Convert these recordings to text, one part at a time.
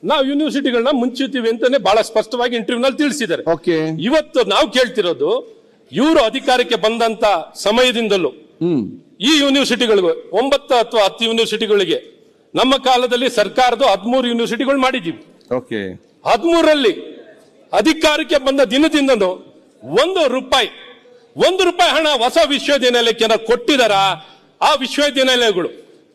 ನಾವು ಯೂನಿವರ್ಸಿಟಿಗಳನ್ನ ಮುಚ್ಚುತ್ತೀವಿ ಅಂತಾನೆ ಬಹಳ ಸ್ಪಷ್ಟವಾಗಿ ಇಂಟರ್ವ್ಯೂನಲ್ಲಿ ತಿಳಿಸಿದ್ದಾರೆ. ಇವತ್ತು ನಾವು ಕೇಳ್ತಿರೋದು ಇವರು ಅಧಿಕಾರಕ್ಕೆ ಬಂದಂತ ಸಮಯದಿಂದಲೂ ಈ ಯೂನಿವರ್ಸಿಟಿಗಳಿಗೂ 9 ಅಥವಾ 10 ಯೂನಿವರ್ಸಿಟಿಗಳಿಗೆ ನಮ್ಮ ಕಾಲದಲ್ಲಿ ಸರ್ಕಾರದ 13 ಯೂನಿವರ್ಸಿಟಿಗಳು ಮಾಡಿದ್ದೀವಿ. 13ರಲ್ಲಿ ಅಧಿಕಾರಕ್ಕೆ ಬಂದ ದಿನದಿಂದನೂ $1 ಹಣ ಹೊಸ ವಿಶ್ವವಿದ್ಯಾನಿಲಯಕ್ಕೆ ಕೊಟ್ಟಿದಾರ. ಆ ವಿಶ್ವವಿದ್ಯಾನಿಲಯಗಳು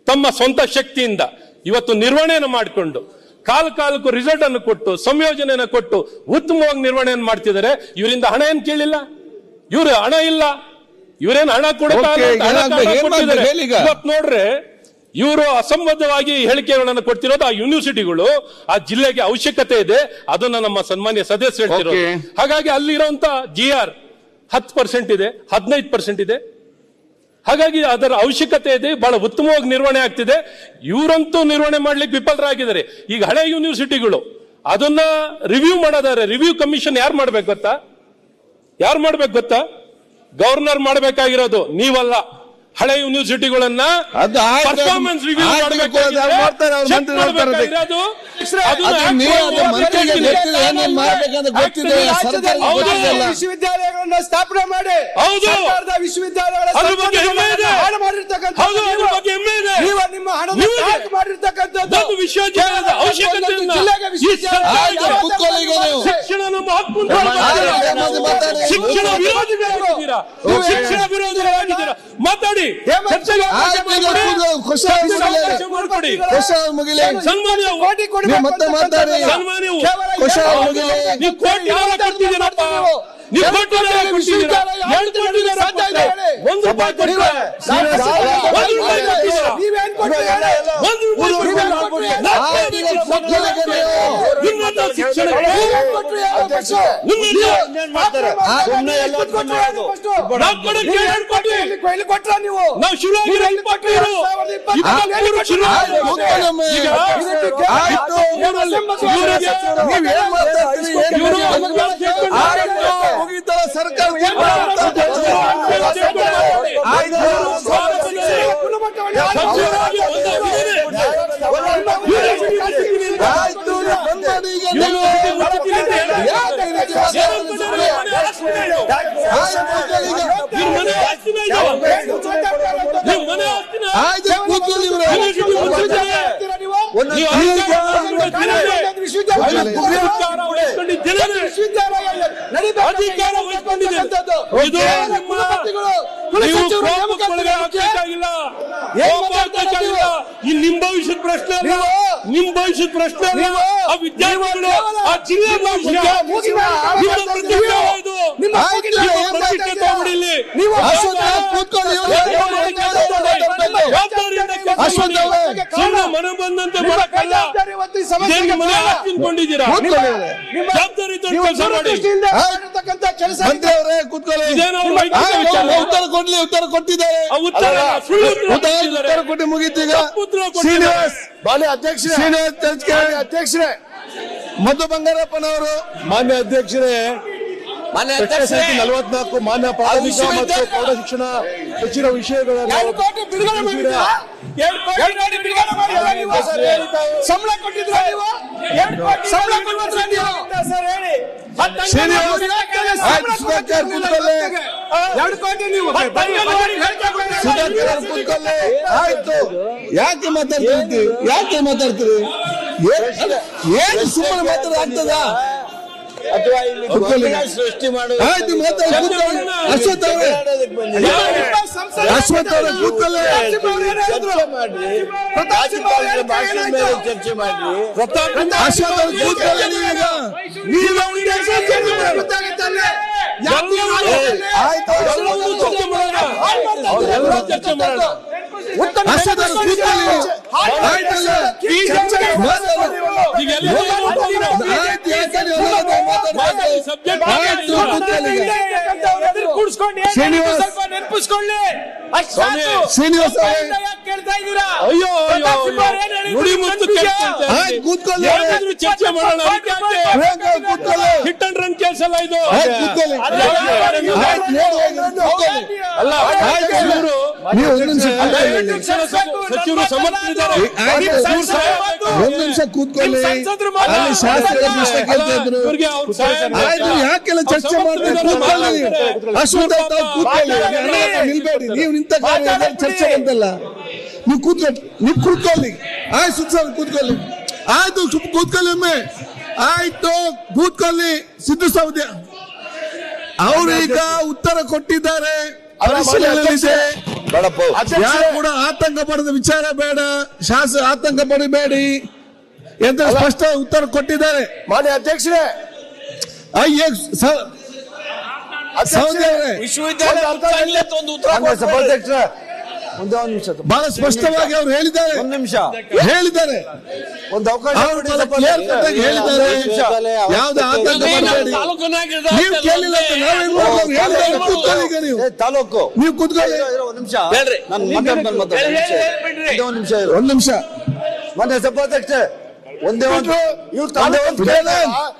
ತಮ್ಮ ಸ್ವಂತ ಶಕ್ತಿಯಿಂದ ಇವತ್ತು ನಿರ್ವಹಣೆಯನ್ನು ಮಾಡಿಕೊಂಡು ಕಾಲಕ್ಕೂ ರಿಸಲ್ಟ್ ಅನ್ನು ಕೊಟ್ಟು ಸಂಯೋಜನೆಯನ್ನು ಕೊಟ್ಟು ಉತ್ತಮವಾಗಿ ನಿರ್ವಹಣೆಯನ್ನು ಮಾಡ್ತಿದ್ದಾರೆ. ಇವರಿಂದ ಹಣ ಏನು ಕೇಳಿಲ್ಲ, ಇವರು ಹಣ ಇಲ್ಲ, ಇವರೇನು ಹಣ ಕೊಡ್ತಾರೆ. ಇವತ್ತು ನೋಡ್ರೆ ಇವರು ಅಸಂಬದ್ಧವಾಗಿ ಹೇಳಿಕೆಗಳನ್ನು ಕೊಡ್ತಿರೋದು. ಆ ಯೂನಿವರ್ಸಿಟಿಗಳು ಆ ಜಿಲ್ಲೆಗೆ ಅವಶ್ಯಕತೆ ಇದೆ, ಅದನ್ನ ನಮ್ಮ ಸನ್ಮಾನ್ಯ ಸದಸ್ಯರು ಹೇಳ್ತಿರೋದು. ಹಾಗಾಗಿ ಅಲ್ಲಿರುವಂತ GR 10% ಇದೆ, 15% ಇದೆ. ಹಾಗಾಗಿ ಅದರ ಅವಶ್ಯಕತೆ ಇದೆ, ಬಹಳ ಉತ್ತಮವಾಗಿ ನಿರ್ವಹಣೆ ಆಗ್ತಿದೆ. ಇವರಂತೂ ನಿರ್ವಹಣೆ ಮಾಡ್ಲಿಕ್ಕೆ ವಿಫಲರಾಗಿದ್ದಾರೆ. ಈಗ ಹಳೆ ಯೂನಿವರ್ಸಿಟಿಗಳು ಅದನ್ನ ರಿವ್ಯೂ ಮಾಡೋದಾರೆ. ರಿವ್ಯೂ ಕಮಿಷನ್ ಯಾರು ಮಾಡ್ಬೇಕು ಗೊತ್ತಾ? ಗವರ್ನರ್ ಮಾಡಬೇಕಾಗಿರೋದು, ನೀವಲ್ಲ. ಹಳೆ ಯೂನಿವರ್ಸಿಟಿಗಳನ್ನ ಪರ್ಫಾರ್ಮೆನ್ಸ್ ರಿವ್ಯೂ ವಿಶ್ವವಿದ್ಯಾಲಯಗಳನ್ನ ಸ್ಥಾಪನೆ ಮಾಡಿ ವಿಶ್ವವಿದ್ಯಾಲಯಗಳ ನಿಮ್ಮ ಹಣ ಮಾಡಿರ್ತಕ್ಕಂಥದ್ದು ವಿಶ್ವವಿದ್ಯಾಲಯದ ಅವಶ್ಯಕತೆ. ಶಿಕ್ಷಣ ನಮ್ಮ ಹಕ್ಕು, ಶಿಕ್ಷಣ ವಿರೋಧಿಗಳಾಗಿದ್ದೀರಾ, ಶಿಕ್ಷಣ ವಿರೋಧಿಗಳಾಗಿದ್ದೀರಾ. ಮಾತಾಡಿ, ನಾವು ಶುರುವಾಗಿ ಸರ್ಕಾರ ನಿಮ್ ಭವಿಷ್ಯದ ಪ್ರಶ್ನೆ, ನಿಮ್ ಭವಿಷ್ಯದ ಪ್ರಶ್ನೆ. ಆ ವಿದ್ಯಾರ್ಥಿಗಳು, ಆ ಜಿಲ್ಲೆ ಭವಿಷ್ಯ, ಮನೆ ಬಂದಂತೆ ತಿನ್ಕೊಂಡಿದ್ದೀರಾ. ಉತ್ತರ ಕೊಟ್ಟಿದ್ದಾರೆ, ಉತ್ತರ ಕೊಟ್ಟು ಮುಗಿತೀಗ. ಅಧ್ಯಕ್ಷರೇ ಮಧು ಬಂಗಾರಪ್ಪನವರು, ಮಾನ್ಯ ಅಧ್ಯಕ್ಷರೇ, 44 ಮಾನ್ಯ ಪ್ರಾಥಮಿಕ ಮತ್ತು ಪ್ರೌಢ ಶಿಕ್ಷಣ ಹೆಚ್ಚಿನ ವಿಷಯಗಳನ್ನು ಸಂಬಳ ಕೊಟ್ಟಿದ್ರ ನೀವು? ಆಯ್ತು, ಯಾಕೆ ಮಾತಾಡ್ತೀರಿ? ಏನು ಸುಮ್ಮನೆ ಮಾತಾಡ್ತದ ಅಥವಾ ಇಲ್ಲಿ ಸೃಷ್ಟಿ ಮಾಡುವ ಚರ್ಚೆ ಮಾಡ್ರಿ, ಭಾಷಣ ಮೇಲೆ ಚರ್ಚೆ ಮಾಡ್ರಿ. ಸಬ್ಜೆಕ್ಟ್ ಆಯ್ತು, ಕೂತ್ಕೊಳ್ಳಿ ಈಗ. ಶ್ರೀನಿವಾಸ್. ಸ್ವಲ್ಪ ನೆನಪಿಸ್ಕೊಳ್ಳಿ ಅಷ್ಟ್ ಸ್ವಾಮಿ. ಸಾಕು. ಶ್ರೀನಿವಾಸ್ ಅವರೇ. ಒಬ್ಬರಿಂದ ಯಾಕೆ ಕೇಳ್ತಾ ಇದ್ದೀರಾ? ಅಯ್ಯೋ ಪ್ರತಾಪ್ ಸಿಂಹ ಅವ್ರು ಏನ್ ಹೇಳಿದ್ರು? ನುಡಿ ಮುತ್ತು ನೆನಪಿದ್ಯಾ? ಆಯ್ತು, ಕೂತ್ಕೊಳ್ಳಿ. ಏನಾದ್ರೂ ಚರ್ಚೆ ಮಾಡೋಣ ಅದಕ್ಕೆ ಯಾಕೆ? ಪ್ರಿಯಾಂಕಾ ಅವ್ರು ಕೂತ್ಕೊಳ್ಳಿ. ಹಿಟ್ ಅಂಡ್ ರನ್ ಕೆಲಸ ಅಲ್ಲ ಇದು. ಆಯ್ತು, ಕೂತ್ಕೊಳ್ಳಿ. ಆಯ್ತು, ಕೂತ್ಕೊಳ್ಳಿ. ಅಲ್ಲ ಆಯ್ತು, ಇವರು ನೀವು ಒಂದು ನಿಮಿಷ ಕೂತ್ಕೊಳ್ಳಿ. ಸಚಿವರು ಸಮರ್ಥರಿದ್ದಾರೆ. ಒಂದು ನಿಮಿಷ ಕೂತ್ಕೊಳ್ಳಿ. ಅಲ್ಲಿ ಶಾಸಕರ ಪ್ರಶ್ನೆ ಕೇಳ್ತಾ ಇದ್ರು. ಇವ್ರಿಗೆ ಅವ್ರ ಸಹಾಯ ಆಯ್ತು, ಯಾಕೆಲ್ಲ ಚರ್ಚೆ ಮಾಡ್ತಾರೆ? ಕೂತ್ಕೊಳ್ಳಿ. ಅಶ್ವತ್ಥ ತಾವು ಕೂತ್ಕೊಳ್ಳಿ. ನಿಲ್ಬೇಡಿ. ನೀವು ನಿಂತ ಕಾರಣ ಚರ್ಚೆ ಬಂತಲ್ಲ. ನೀವು ಕೂತ್ಕೊಳ್ಳಿ. ಆಯ್ತು, ಸುತ್ತ ಕೂತ್ಕೊಳ್ಳಿ. ಆಯ್ತು, ಕೂತ್ಕೊಳ್ಳಿ ಒಮ್ಮೆ. ಆಯ್ತು, ಕೂತ್ಕೊಳ್ಳಿ. ಸಿದ್ದು ಸೌದ್ಯ ಅವರೀಗ ಉತ್ತರ ಕೊಟ್ಟಿದ್ದಾರೆ. ಪರಿಶೀಲನೆಯಲ್ಲಿದೆ. ಯಾರು ಕೂಡ ಆತಂಕ ಪಡೆದ ವಿಚಾರ ಬೇಡ. ಆತಂಕ ಪಡಬೇಡಿ ಅಂತ ಸ್ಪಷ್ಟ ಉತ್ತರ ಕೊಟ್ಟಿದ್ದಾರೆ. ಮಾನ್ಯ ಅಧ್ಯಕ್ಷರೇ, ಸಭಾಧ್ಯಕ್ಷರೇ, ಒಂದೇ ಒಂದು ನಿಮಿಷ, ಬಹಳ ಸ್ಪಷ್ಟವಾಗಿ ಅವರು ಹೇಳಿದ್ದಾರೆ. ಒಂದು ನಿಮಿಷ ಹೇಳಿದ್ದಾರೆ. ಒಂದು ಅವಕಾಶ ಅವರು ಕೊಡಿ ಬಹಳ ಸಭಾಧ್ಯಕ್ಷರೇ. clear cut ಆಗಿ ಹೇಳಿದ್ದಾರೆ. ಯಾವುದೇ ಆತಂಕ ಪಡಬೇಡಿ. ನೀವು ಕೇಳಿಲ್ಲ ಅಂತ ನಾವೇನ್ ಮಾಡೋದು? ಅವ್ರು ಹೇಳಿದ್ದಾರೆ. ಕೂತ್ಕೊಳ್ಳಿ ಈಗ ನೀವು. ತಾಲೂಕು ನೀವು ಕೂತ್ಕೊಳ್ಳಿ. ಒಂದು ನಿಮಿಷ, ನಾನು ಮಾತಾಡ್ತೀನಿ. ಒಂದು ನಿಮಿಷ ಇರು. ಒಂದು ನಿಮಿಷ. ಮಾನ್ಯ ಸಭಾಧ್ಯಕ್ಷರೇ, ಒಂದೇ ಒಂದು ಇವ್ರು ತಾಲೂಕು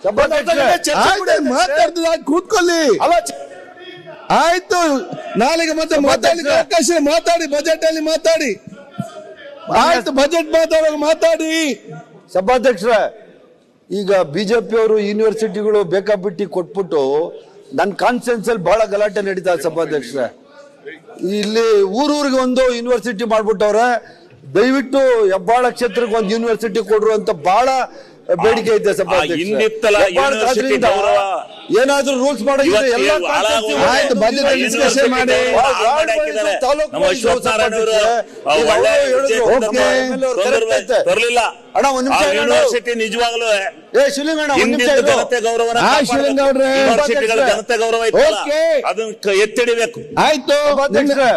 ಸಭಾಧ್ಯಕ್ಷರೇ, ಆಯ್ತು, ಮಾತಾಡ್ತಿದ್ರೆ ಕೂತ್ಕೊಳ್ಳಿ. ಆಯ್ತು, ನಾಳೆಗೆ ಮತ್ತೆ ಮಾತಾಡ್ಲಿಕ್ಕೆ ಅವಕಾಶ ಇದೆ. ಮಾತಾಡಿ, ಬಜೆಟ್ ಅಲ್ಲಿ ಮಾತಾಡಿ. ಆಯ್ತು, ಬಜೆಟ್ ಮಾತಾಡುವಾಗ ಮಾತಾಡಿ. ಸಭಾಧ್ಯಕ್ಷರೇ, ಈಗ ಬಿಜೆಪಿ ಅವರು ಯೂನಿವರ್ಸಿಟಿಗಳು ಬೇಕಾಬಿಟ್ಟಿ ಕೊಟ್ಬಿಟ್ಟು ನನ್ನ ಕಾನ್ಫರೆನ್ಸ್ ಅಲ್ಲಿ ಬಹಳ ಗಲಾಟೆ ನಡೀತಾ ಇದೆ ಸಭಾಧ್ಯಕ್ಷರೇ. ಇಲ್ಲಿ ಊರೂರಿಗೆ ಒಂದು ಯೂನಿವರ್ಸಿಟಿ ಮಾಡ್ಬಿಟ್ಟವ್ರೆ. ದಯವಿಟ್ಟು ಹೆಬ್ಬಾಳ ಕ್ಷೇತ್ರಕ್ಕೆ ಒಂದು ಯೂನಿವರ್ಸಿಟಿ ಕೊಡ್ರು ಅಂತ ಬಹಳ ಬೇಡಿಕೆ ಐತೆ ಹಿಂದಿತ್ತಲ್ಲ ಯೂನಿವರ್ಸಿಟಿ ಗೌರವ. ಏನಾದ್ರೂ ರೂಲ್ಸ್ ಮಾಡೋದಿದ್ರೆ ಎಲ್ಲ ಆಯ್ತು, ಬಜೆಟ್ ಅಲ್ಲಿ ಡಿಸ್ಕಷನ್ ಮಾಡಿ. ತರಲಿಲ್ಲ ಅಣ್ಣ ಒಂದ್ ನಿಮಿಷ ಯೂನಿವರ್ಸಿಟಿ ನಿಜವಾಗ್ಲೂ ಶಿವಲಿಂಗಣ್ಣ ಘನತೆ ಗೌರವ ಶಿವಲಿಂಗೌಡ್ರೆ. ಯೂನಿವರ್ಸಿಟಿಗಳ ಘನತೆ ಗೌರವ ಇತ್ತಲ್ಲ, ಓಕೆ. ಅದನ್ನ ಎತ್ತಿಡಿಬೇಕು. ಆಯ್ತು, ಸಭಾಧ್ಯಕ್ಷರೇ,